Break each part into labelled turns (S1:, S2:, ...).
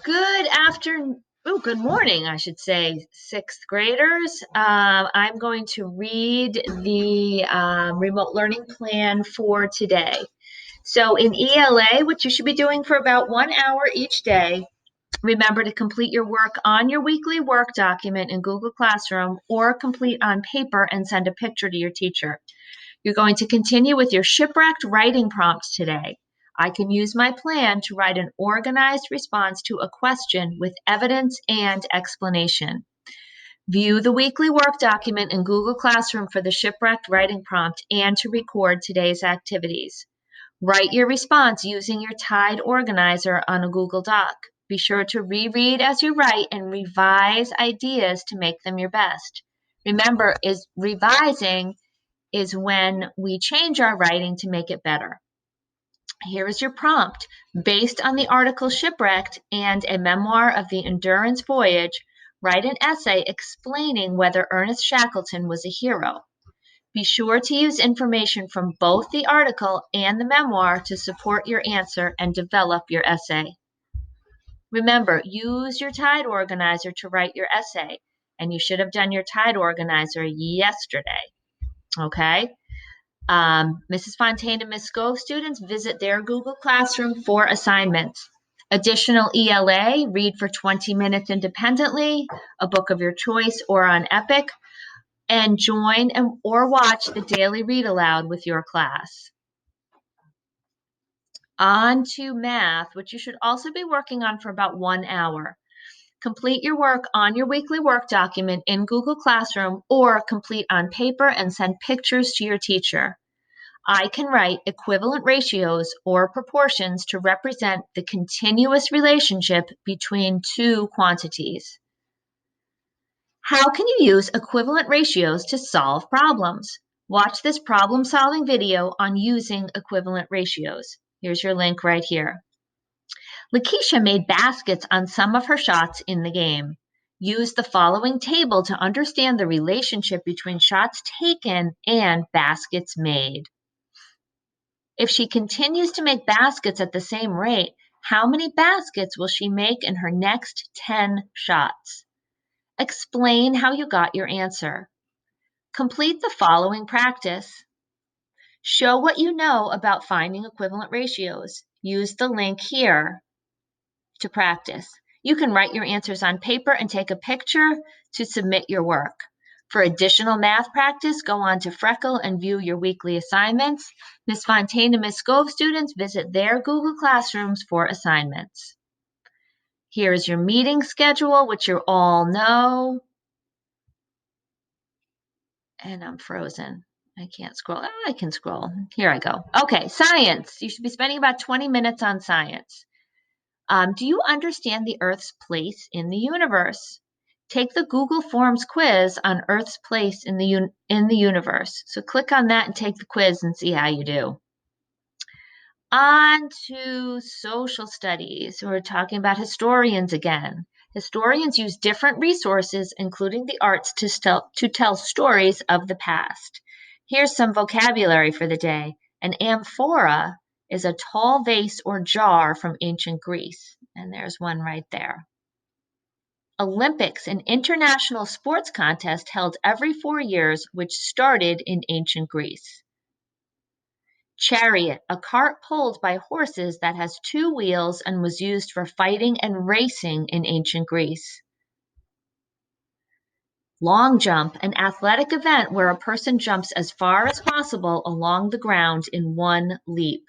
S1: Good afternoon. Oh, good morning, I should say, sixth graders. I'm going to read the remote learning plan for today. So, in ELA, which you should be doing for about 1 hour each day, remember to complete your work on your weekly work document in Google Classroom or complete on paper and send a picture to your teacher. You're going to continue with your shipwrecked writing prompt today. I can use my plan to write an organized response to a question with evidence and explanation. View the weekly work document in Google Classroom for the shipwrecked writing prompt and to record today's activities. Write your response using your Tide organizer on a Google Doc. Be sure to reread as you write and revise ideas to make them your best. Remember, is revising is when we change our writing to make it better. Here is your prompt. Based on the article Shipwrecked and a memoir of the Endurance Voyage, write an essay explaining whether Ernest Shackleton was a hero. Be sure to use information from both the article and the memoir to support your answer and develop your essay. Remember, use your Tide organizer to write your essay, and you should have done your Tide organizer yesterday. Okay? Mrs. Fontaine and Ms. Scove students visit their Google Classroom for assignments. Additional ELA, read for 20 minutes independently, a book of your choice or on Epic, and join or watch the daily read aloud with your class. On to math, which you should also be working on for about 1 hour. Complete your work on your weekly work document in Google Classroom or complete on paper and send pictures to your teacher. I can write equivalent ratios or proportions to represent the continuous relationship between two quantities. How can you use equivalent ratios to solve problems? Watch this problem-solving video on using equivalent ratios. Here's your link right here. Lakeisha made baskets on some of her shots in the game. Use the following table to understand the relationship between shots taken and baskets made. If she continues to make baskets at the same rate, how many baskets will she make in her next 10 shots? Explain how you got your answer. Complete the following practice. Show what you know about finding equivalent ratios. Use the link here to practice. You can write your answers on paper and take a picture to submit your work. For additional math practice, go on to Freckle and view your weekly assignments. Ms. Fontaine and Ms. Scove students visit their Google Classrooms for assignments. Here is your meeting schedule, which you all know. And I'm frozen. I can't scroll. Oh, I can scroll. Here I go. Okay, science. You should be spending about 20 minutes on science. Do you understand the Earth's place in the universe? Take the Google Forms quiz on Earth's place in the universe. So click on that and take the quiz and see how you do. On to social studies. We're talking about historians again. Historians use different resources, including the arts, to tell stories of the past. Here's some vocabulary for the day. An amphora is a tall vase or jar from ancient Greece. And there's one right there. Olympics, an international sports contest held every 4 years, which started in ancient Greece. Chariot, a cart pulled by horses that has 2 wheels and was used for fighting and racing in ancient Greece. Long jump, an athletic event where a person jumps as far as possible along the ground in one leap.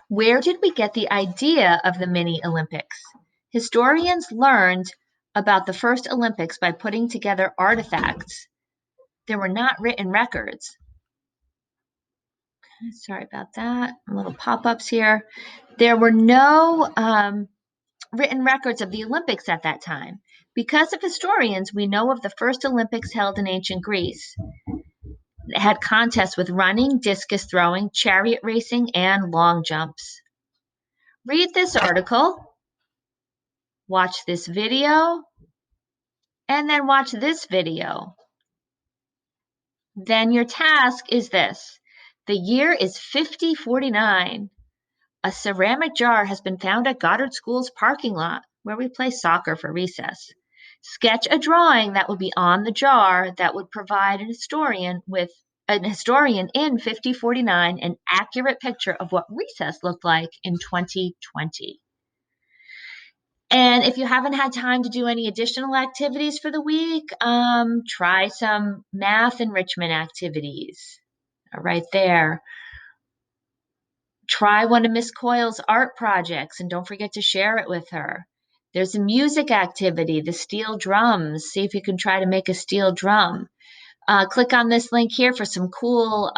S1: Where did we get the idea of the mini Olympics? Historians learned about the first Olympics by putting together artifacts. There were not written records. Sorry about that. Little pop-ups here. There were no written records of the Olympics at that time. Because of historians, we know of the first Olympics held in ancient Greece. It had contests with running, discus throwing, chariot racing, and long jumps. Read this article, watch this video, and then watch this video. Then your task is this. The year is 5049. A ceramic jar has been found at Goddard School's parking lot where we play soccer for recess. Sketch a drawing that would be on the jar that would provide an historian in 5049 an accurate picture of what recess looked like in 2020. And if you haven't had time to do any additional activities for the week, try some math enrichment activities right there. Try one of Miss Coyle's art projects and don't forget to share it with her. There's a music activity, the steel drums. See if you can try to make a steel drum. Click on this link here for some cool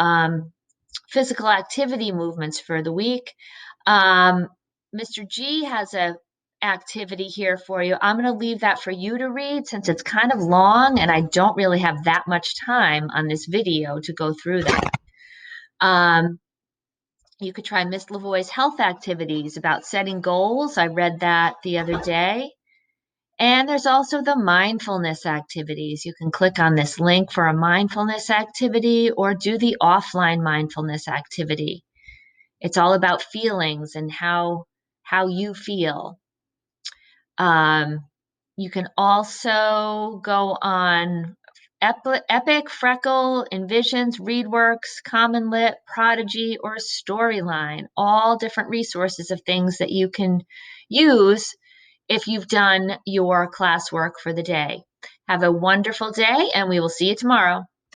S1: physical activity movements for the week. Mr. G has a activity here for you. I'm going to leave that for you to read since it's kind of long and I don't really have that much time on this video to go through that. You could try Miss Lavoie's health activities about setting goals. I read that the other day. And there's also the mindfulness activities. You can click on this link for a mindfulness activity or do the offline mindfulness activity. It's all about feelings and how you feel. You can also go on Epic, Freckle, Envisions, ReadWorks, Common Lit, Prodigy, or Storyline. All different resources of things that you can use if you've done your classwork for the day. Have a wonderful day, and we will see you tomorrow.